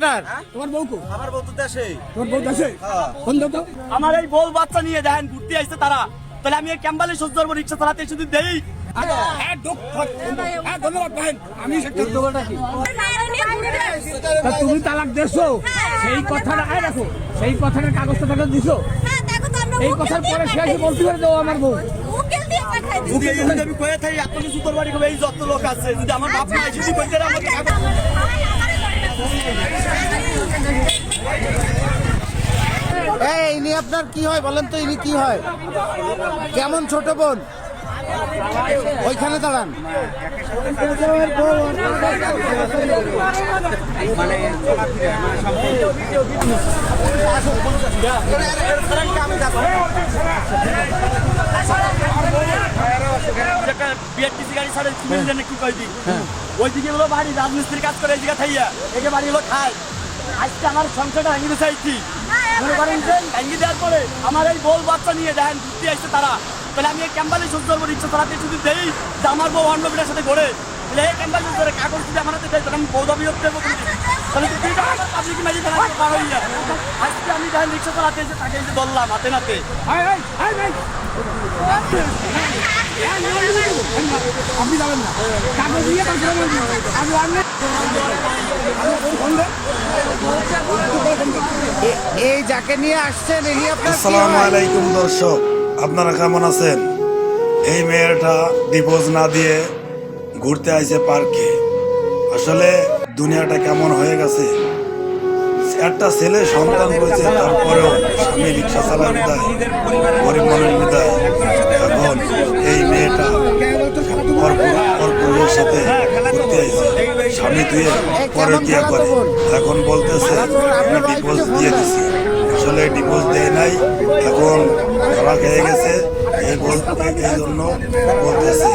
আপনার? তোমার বউ কো? আমার বউ তো দেশে। তোমার বউ দেশে? কোন দাও তো? আমার এই বউ বাচ্চা নিয়ে দেখেন ঘুরতে আসছে তারা, তাহলে আমি এই ক্যাম্বালে সহ্য করবো রিক্সা চালাতে শুধু দেই। হ্যাঁ ধন্যবাদ ভাই, আমি সেটা দোকানটা কি তুমি তালাক দেছো সেই কথাটা দেখো, সেই কথাটার কাগজটা টাকা দিছো, এই কথার পরে সে এসে বলতে পারে দাও আমার বউ। যদি এই যদি আমি কয়ে থাকি এত কিছু তোর বাড়ি এই যত লোক আছে, যদি আমার বাপ মা যদি কইতে আমাকে ইনি আপনার কি হয় বলেন তো, ইনি কি হয়? কেমন ছোট বোন? ওইখানে দাঁড়ান। বিআরটিসি গাড়ি ছাড়ে কি কইবি ওইদিকে হলো বাড়ি রাজমিস্ত্রির কাজ করে, এই জায়গা থাইয়া একে বাড়ি হলো খায়। আজকে আমার সংসারটা ভাঙিতে চাইছি, মনে করেন যে ভাঙি দেওয়ার পরে আমার এই বউ বাচ্চা নিয়ে দেখেন ঘুরতে আসছে তারা, তাহলে আমি এই ক্যাম্বালে সহ্য করবো রিক্সা চালাতে শুধু দেই যে আমার বউ অন্য বিটার সাথে ঘোরে, তাহলে এই ক্যাম্বালে ধরে কাগজ যদি আমার হাতে দেয় তাহলে আমি বৌদা বিরোধ দেবো, তাহলে পাবলিক মাঝে পার হয়ে যায়। আজকে আমি দেখেন রিক্সা চালাতে এসে তাকে এসে ধরলাম হাতে নাতে। আপনি যাবেন না, কাগজ দিয়ে এই যাকে নিয়ে আসছেন ইনি আপনার কি আসসালামু হয়? আলাইকুম দর্শক, আপনারা কেমন আছেন? এই মেয়েটা ডিভোর্স না দিয়ে ঘুরতে আইছে পার্কে। আসলে দুনিয়াটা কেমন হয়ে গেছে, একটা ছেলে সন্তান রয়েছে, তারপরেও স্বামী রিক্সা চালায় বিদায়, গরিব মানুষ বিদায়। এখন এই মেয়েটা অর্পুরের সাথে ঘুরতে আইছে, স্বামী ধুয়ে পরে বিয়ে করে, এখন বলতেছে আমি ডিভোর্স দিয়ে দিছি। আসলে ডিভোর্স দেয় নাই, এখন ধরা খেয়ে গেছে, এই জন্য বলতেছে।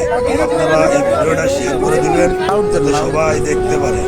আপনারা এই ভিডিওটা শেয়ার করে দিবেন যাতে সবাই দেখতে পারে।